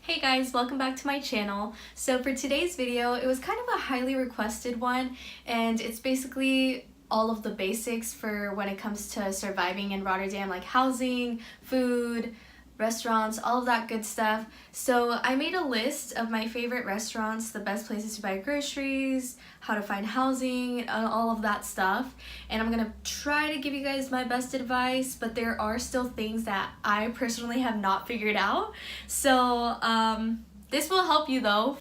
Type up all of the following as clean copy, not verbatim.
Hey guys, welcome back to my channel. So for today's video, it was kind of a highly requested one, and it's basically all of the basics for when it comes to surviving in Rotterdam, like housing, food, restaurants, all of that good stuff. So I made a list of my favorite restaurants, the best places to buy groceries, how to find housing, and all of that stuff. And I'm gonna try to give you guys my best advice, but there are still things that I personally have not figured out. So this will help you though.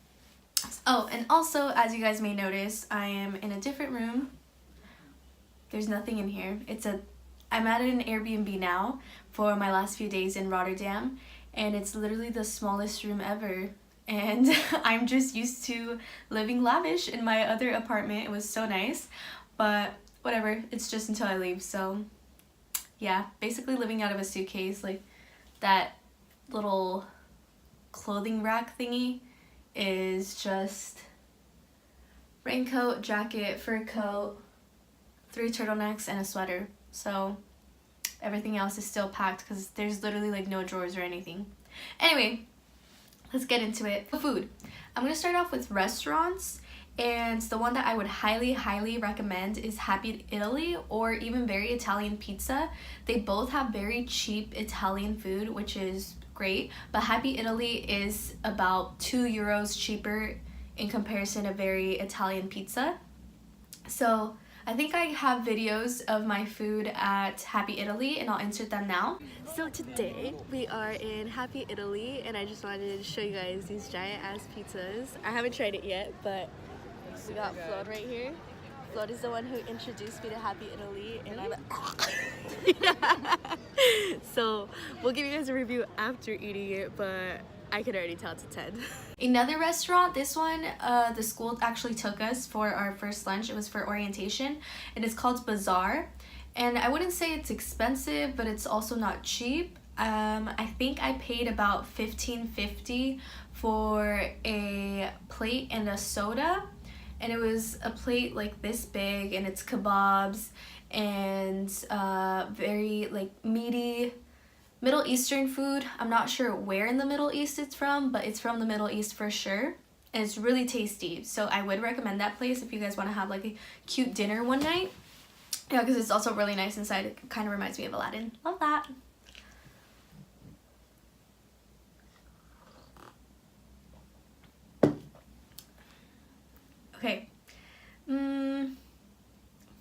Oh, and also, as you guys may notice, I am in a different room. There's nothing in here. I'm at an Airbnb now for my last few days in Rotterdam, and it's literally the smallest room ever. And I'm just used to living lavish in my other apartment. It was so nice, but whatever, it's just until I leave. So yeah, basically living out of a suitcase, like that little clothing rack thingy is just raincoat, jacket, fur coat, 3 turtlenecks, and a sweater. So everything else is still packed because there's literally like no drawers or anything. Anyway, let's get into it. Food. I'm gonna start off with restaurants, and the one that I would highly recommend is Happy Italy or even Very Italian Pizza. They both have very cheap Italian food, which is great, but Happy Italy is about €2 cheaper in comparison to Very Italian Pizza. So I think I have videos of my food at Happy Italy, and I'll insert them now. So today we are in Happy Italy, and I just wanted to show you guys these giant ass pizzas. I haven't tried it yet, but we got Floyd right here. Floyd is the one who introduced me to Happy Italy, and I'm so we'll give you guys a review after eating it, but I could already tell it's a 10. Another restaurant, this one, the school actually took us for our first lunch. It was for orientation, and it's called Bazaar. And I wouldn't say it's expensive, but it's also not cheap. I think I paid about $15.50 for a plate and a soda. And it was a plate like this big, and it's kebabs and very like meaty Middle Eastern food. I'm not sure where in the Middle East it's from, but it's from the Middle East for sure. And it's really tasty. So I would recommend that place if you guys want to have like a cute dinner one night. Yeah, because it's also really nice inside. It kind of reminds me of Aladdin. Love that. Okay.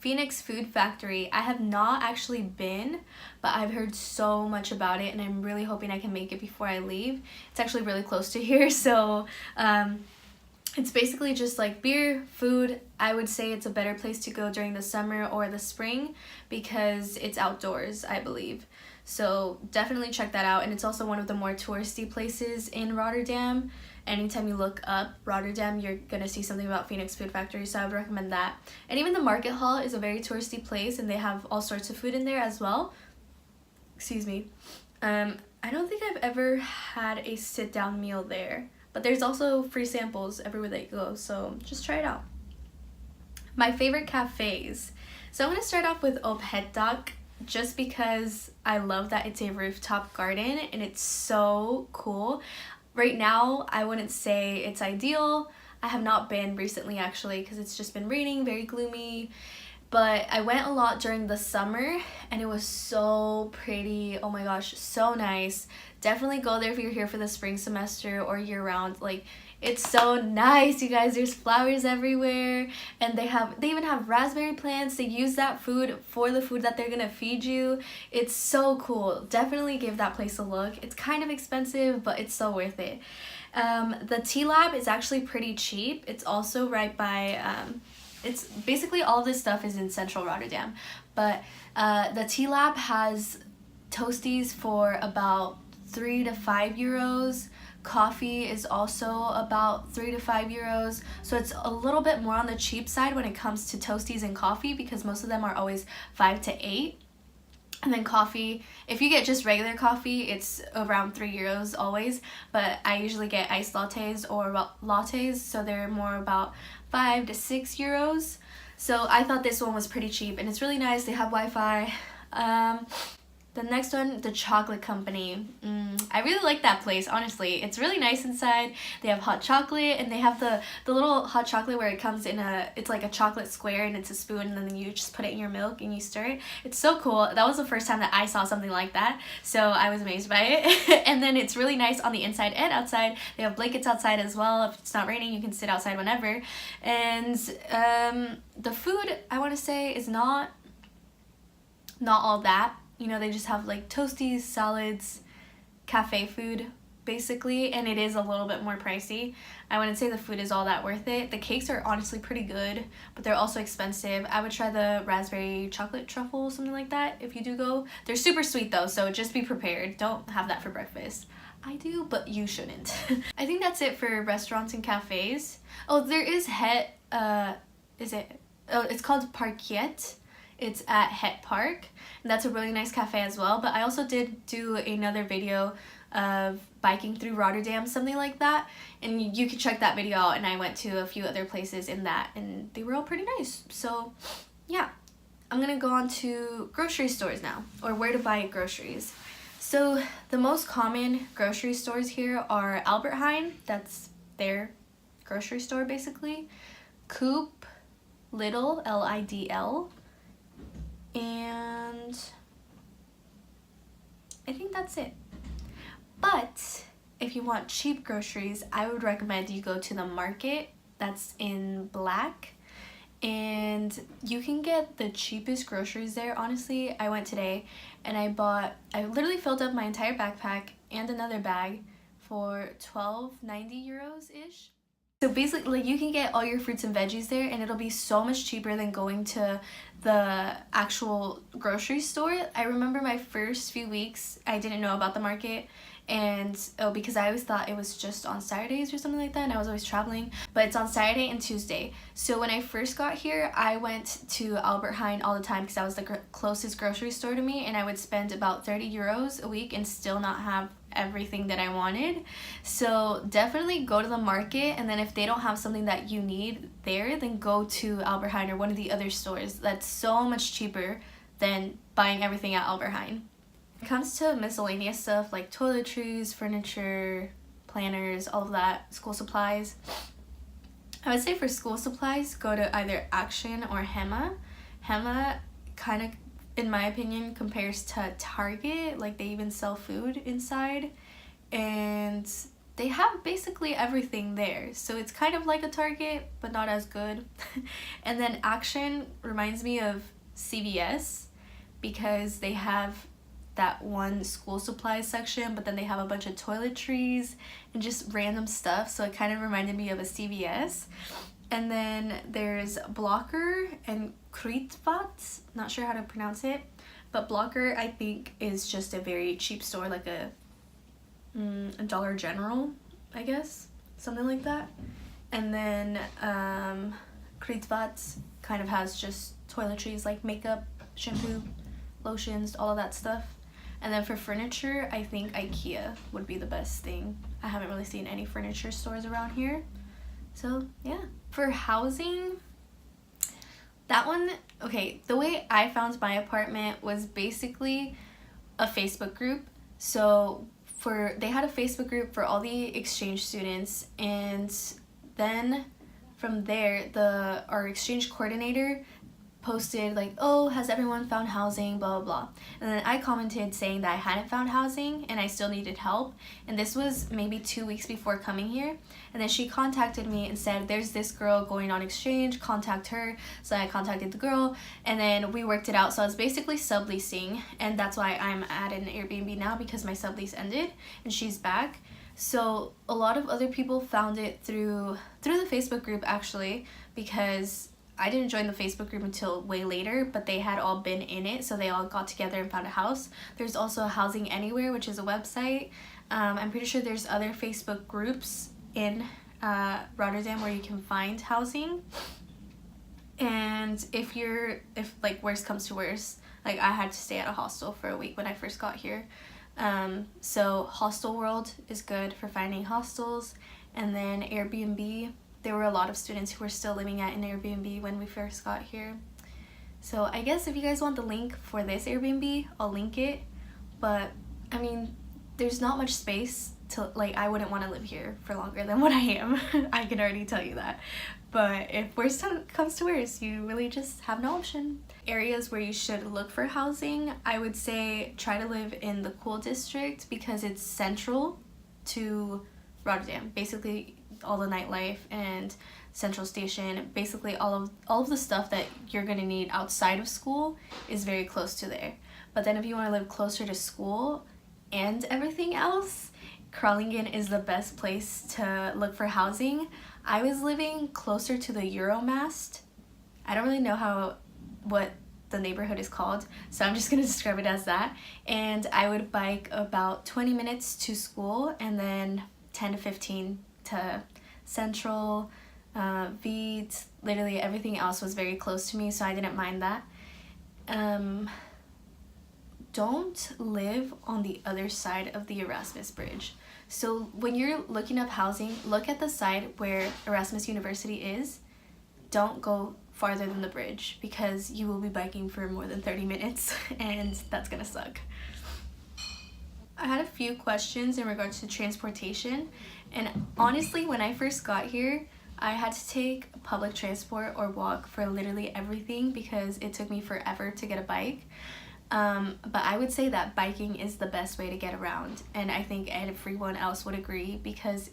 Phoenix Food Factory. I have not actually been, but I've heard so much about it, and I'm really hoping I can make it before I leave. It's actually really close to here, so it's basically just like beer, food. I would say it's a better place to go during the summer or the spring because it's outdoors, I believe. So definitely check that out, and it's also one of the more touristy places in Rotterdam. Anytime you look up Rotterdam, you're gonna see something about Phoenix Food Factory, so I would recommend that. And even the market hall is a very touristy place, and they have all sorts of food in there as well. Excuse me. I don't think I've ever had a sit-down meal there, but there's also free samples everywhere that you go, so just try it out. My favorite cafes. So I'm gonna start off with Ophetdak, just because I love that it's a rooftop garden and it's so cool. Right now, I wouldn't say it's ideal. I have not been recently actually because it's just been raining, very gloomy. But I went a lot during the summer and it was so pretty. Oh my gosh, so nice. Definitely go there if you're here for the spring semester or year round. Like, it's so nice, you guys. There's flowers everywhere, and they even have raspberry plants. They use that food for the food that they're gonna feed you. It's so cool. Definitely give that place a look. It's kind of expensive, but it's so worth it. The Tea Lab is actually pretty cheap. It's also right by it's basically all of this stuff is in central Rotterdam, but the Tea Lab has toasties for about €3 to €5. Coffee is also about €3 to €5, so it's a little bit more on the cheap side when it comes to toasties and coffee because most of them are always 5 to 8. And then coffee, if you get just regular coffee, it's around €3 always, but I usually get iced lattes or lattes, so they're more about 5 to €6. So I thought this one was pretty cheap, and it's really nice. They have Wi-Fi. The next one, the Chocolate Company. I really like that place, honestly. It's really nice inside. They have hot chocolate, and they have the little hot chocolate where it comes in it's like a chocolate square, and it's a spoon, and then you just put it in your milk and you stir it. It's so cool. That was the first time that I saw something like that, so I was amazed by it. And then it's really nice on the inside and outside. They have blankets outside as well. If it's not raining, you can sit outside whenever. And the food, I want to say, is not all that. You know, they just have like toasties, salads, cafe food, basically, and it is a little bit more pricey. I wouldn't say the food is all that worth it. The cakes are honestly pretty good, but they're also expensive. I would try the raspberry chocolate truffle, something like that, if you do go. They're super sweet though, so just be prepared. Don't have that for breakfast. I do, but you shouldn't. I think that's it for restaurants and cafes. Oh, there is it's called Parkiet. It's at Het Park, and that's a really nice cafe as well. But I also did do another video of biking through Rotterdam, something like that, and you can check that video out. And I went to a few other places in that, and they were all pretty nice. So yeah, I'm gonna go on to grocery stores now, or where to buy groceries. So the most common grocery stores here are Albert Heijn, that's their grocery store basically, Coop, Lidl, L-I-D-L, and I think that's it. But if you want cheap groceries, I would recommend you go to the market. That's in Black, and you can get the cheapest groceries there. Honestly, I went today and I literally filled up my entire backpack and another bag for 12.90 euros ish. So basically, like, you can get all your fruits and veggies there, and it'll be so much cheaper than going to the actual grocery store. I remember my first few weeks, I didn't know about the market, and because I always thought it was just on Saturdays or something like that, and I was always traveling, but it's on Saturday and Tuesday. So when I first got here, I went to Albert Heijn all the time because that was the closest grocery store to me, and I would spend about 30 euros a week and still not have everything that I wanted. So definitely go to the market, and then if they don't have something that you need there, then go to Albert Heijn or one of the other stores. That's so much cheaper than buying everything at Albert Heijn. When it comes to miscellaneous stuff like toiletries, furniture, planners, all of that, school supplies, I would say for school supplies, go to either Action or Hema. Hema kind of, in my opinion, compares to Target. Like, they even sell food inside, and they have basically everything there. So it's kind of like a Target, but not as good. And then Action reminds me of CVS because they have that one school supplies section, but then they have a bunch of toiletries and just random stuff. So it kind of reminded me of a CVS. And then there's Blocker and Kruidvat, not sure how to pronounce it, but Blocker I think is just a very cheap store, like a Dollar General, I guess, something like that. And then Kruidvat kind of has just toiletries like makeup, shampoo, lotions, all of that stuff. And then for furniture, I think IKEA would be the best thing. I haven't really seen any furniture stores around here. So yeah. For housing, that one, okay, the way I found my apartment was basically a Facebook group. So they had a Facebook group for all the exchange students, and then from there, our exchange coordinator posted like, oh, has everyone found housing, blah blah blah. And then I commented saying that I hadn't found housing and I still needed help, and this was maybe 2 weeks before coming here. And then she contacted me and said, there's this girl going on exchange, contact her. So I contacted the girl, and then we worked it out. So I was basically subleasing, and that's why I'm at an Airbnb now, because my sublease ended and she's back. So a lot of other people found it through the Facebook group, actually, because I didn't join the Facebook group until way later, but they had all been in it, so they all got together and found a house. There's also Housing Anywhere, which is a website. I'm pretty sure there's other Facebook groups in Rotterdam where you can find housing. And if like worst comes to worst, like I had to stay at a hostel for a week when I first got here. So Hostel World is good for finding hostels, and then Airbnb. There were a lot of students who were still living at an Airbnb when we first got here. So I guess if you guys want the link for this Airbnb, I'll link it. But I mean, there's not much space to, like, I wouldn't want to live here for longer than what I am. I can already tell you that. But if worst comes to worst, you really just have no option. Areas where you should look for housing, I would say try to live in the cool district because it's central to Rotterdam. Basically all the nightlife and Central Station, basically all of the stuff that you're gonna need outside of school is very close to there. But then if you want to live closer to school and everything else, Kralingen is the best place to look for housing. I was living closer to the Euromast. I don't really know what the neighborhood is called, so I'm just gonna describe it as that. And I would bike about 20 minutes to school and then 10 to 15 to Central, Witte, literally everything else was very close to me, so I didn't mind that. Don't live on the other side of the Erasmus Bridge. So when you're looking up housing, look at the side where Erasmus University is. Don't go farther than the bridge because you will be biking for more than 30 minutes and that's gonna suck. I had a few questions in regards to transportation, and honestly when I first got here I had to take public transport or walk for literally everything because it took me forever to get a bike. But I would say that biking is the best way to get around, and I think everyone else would agree because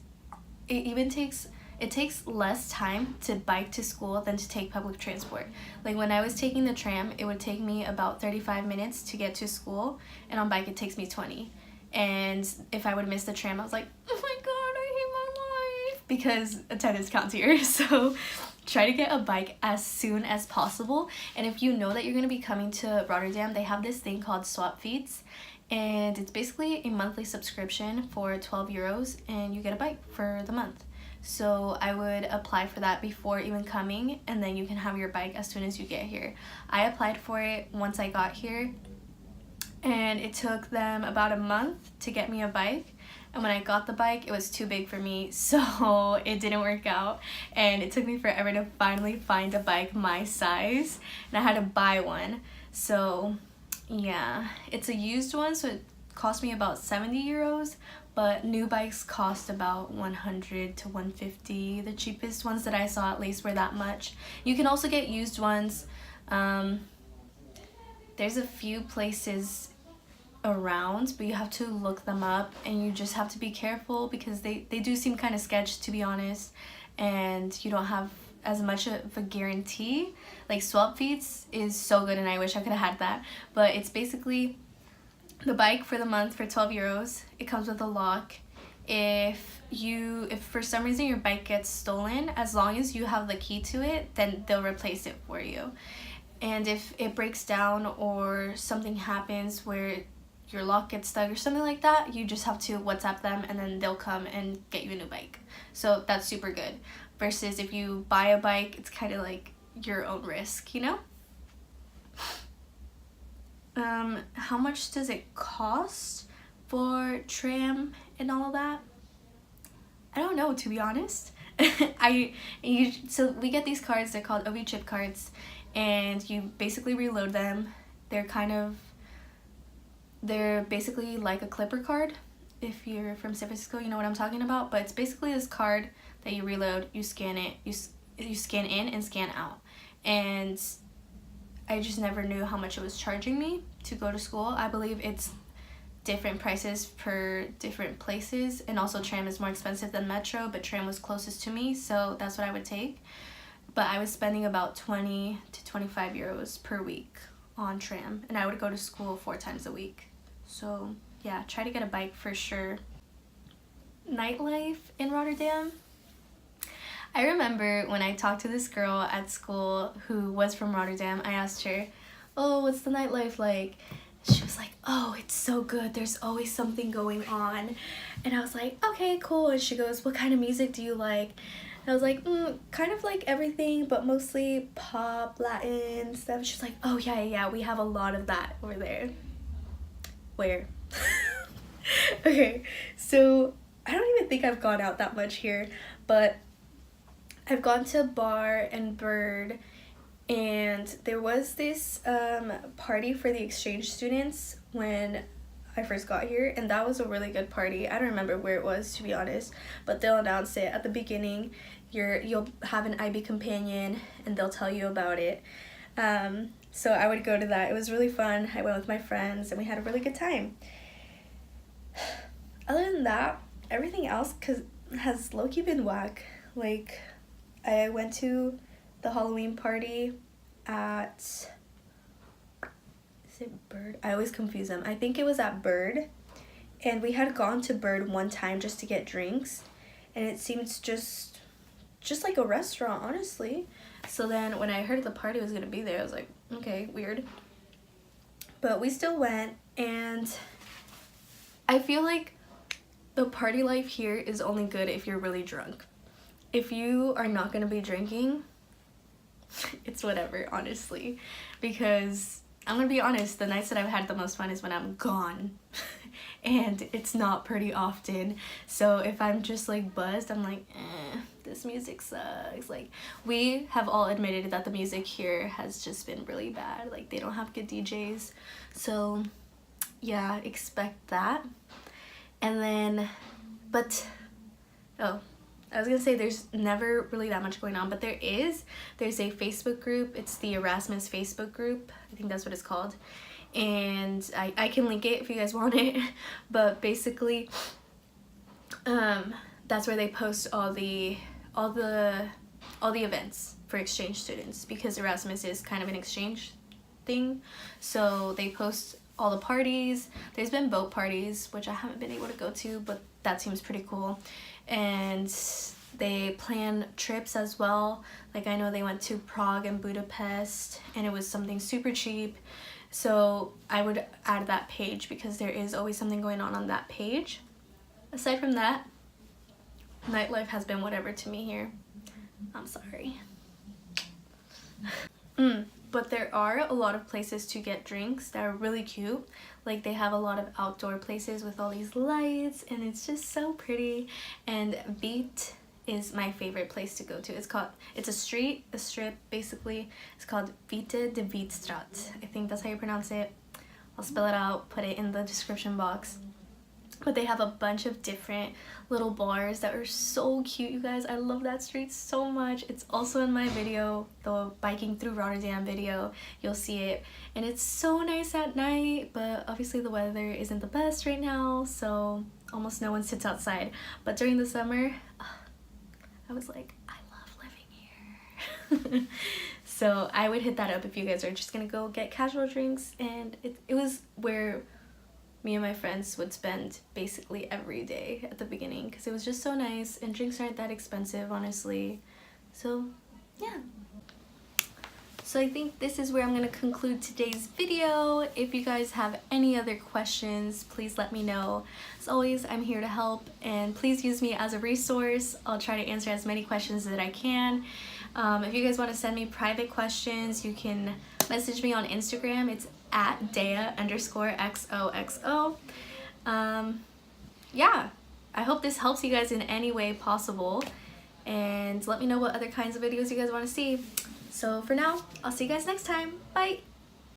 it takes less time to bike to school than to take public transport. Like when I was taking the tram, it would take me about 35 minutes to get to school, and on bike it takes me 20. And if I would miss the tram, I was like, oh my god, I hate my life, because attendance counts here. So try to get a bike as soon as possible. And if you know that you're going to be coming to Rotterdam, they have this thing called swap feeds, and it's basically a monthly subscription for 12 euros and you get a bike for the month. So I would apply for that before even coming, and then you can have your bike as soon as you get here. I applied for it once I got here, and it took them about a month to get me a bike. And when I got the bike, it was too big for me, so it didn't work out. And it took me forever to finally find a bike my size, and I had to buy one. So yeah, it's a used one, so it cost me about 70 euros, but new bikes cost about 100 to 150. The cheapest ones that I saw at least were that much. You can also get used ones. There's a few places around, but you have to look them up, and you just have to be careful because they do seem kind of sketch, to be honest, and you don't have as much of a guarantee. Like swap feeds is so good, and I wish I could have had that, but it's basically the bike for the month for 12 euros. It comes with a lock. If for some reason your bike gets stolen, as long as you have the key to it, then they'll replace it for you. And if it breaks down or something happens where your lock gets stuck or something like that, you just have to WhatsApp them and then they'll come and get you a new bike. So that's super good. Versus if you buy a bike, it's kind of like your own risk, you know? How much does it cost for tram and all of that? I don't know, to be honest. So we get these cards, they're called OV chip cards, and you basically reload them. They're basically like a clipper card. If you're from San Francisco, you know what I'm talking about, but it's basically this card that you reload, you scan it, you scan in and scan out. And I just never knew how much it was charging me to go to school. I believe it's different prices per different places, and also tram is more expensive than metro, but tram was closest to me, so that's what I would take. But I was spending about 20 to 25 euros per week on tram, and I would go to school 4 times a week. So yeah, try to get a bike for sure. Nightlife in Rotterdam. I remember when I talked to this girl at school who was from Rotterdam, I asked her, oh, what's the nightlife like? She was like, oh, it's so good, there's always something going on. And I was like, okay, cool. And she goes, what kind of music do you like? And I was like, kind of like everything, but mostly pop, Latin stuff. She's like, oh yeah, we have a lot of that over there. Where? Okay, so I don't even think I've gone out that much here, but I've gone to Bar and Bird, and there was this party for the exchange students when I first got here, and that was a really good party. I don't remember where it was, to be honest, but they'll announce it at the beginning. You'll have an IB companion and they'll tell you about it. So I would go to that. It was really fun. I went with my friends and we had a really good time. Other than that, everything else has low-key been whack. Like, I went to the Halloween party at, is it Bird? I always confuse them. I think it was at Bird, and we had gone to Bird one time just to get drinks, and it seemed just like a restaurant, honestly. So then when I heard the party was gonna be there, I was like, okay, weird. But we still went, and I feel like the party life here is only good if you're really drunk. If you are not gonna be drinking, it's whatever, honestly. Because I'm gonna be honest, the nights that I've had the most fun is when I'm gone. And it's not pretty often. So if I'm just like buzzed, I'm like, this music sucks. Like, we have all admitted that the music here has just been really bad. Like, they don't have good DJs. So yeah, expect that. And then, but, oh, I was gonna say there's never really that much going on, but there's a Facebook group. It's the Erasmus Facebook group. I think that's what it's called. And I can link it if you guys want it. But basically, that's where they post all the events for exchange students, because Erasmus is kind of an exchange thing. So they post all the parties. There's been boat parties, which I haven't been able to go to, but that seems pretty cool. And they plan trips as well. Like, I know they went to Prague and Budapest, and it was something super cheap. So I would add that page because there is always something going on that page. Aside from that, nightlife has been whatever to me here. I'm sorry. But there are a lot of places to get drinks that are really cute. Like, they have a lot of outdoor places with all these lights, and it's just so pretty. And Witte is my favorite place to go to. It's a strip basically. It's called Witte de Withstraat. I think that's how you pronounce it. I'll spell it out, put it in the description box. But they have a bunch of different little bars that are so cute, you guys. I love that street so much. It's also in my video, the Biking Through Rotterdam video. You'll see it. And it's so nice at night, but obviously the weather isn't the best right now, so almost no one sits outside. But during the summer, I was like, I love living here. So I would hit that up if you guys are just gonna go get casual drinks. And it was where me and my friends would spend basically every day at the beginning, because it was just so nice, and drinks aren't that expensive, honestly. So yeah. So I think this is where I'm going to conclude today's video. If you guys have any other questions, please let me know. As always, I'm here to help, and please use me as a resource. I'll try to answer as many questions as I can. If you guys want to send me private questions, you can message me on Instagram. It's at Dea_XOXO. Yeah, I hope this helps you guys in any way possible, and let me know what other kinds of videos you guys want to see. So for now, I'll see you guys next time. Bye!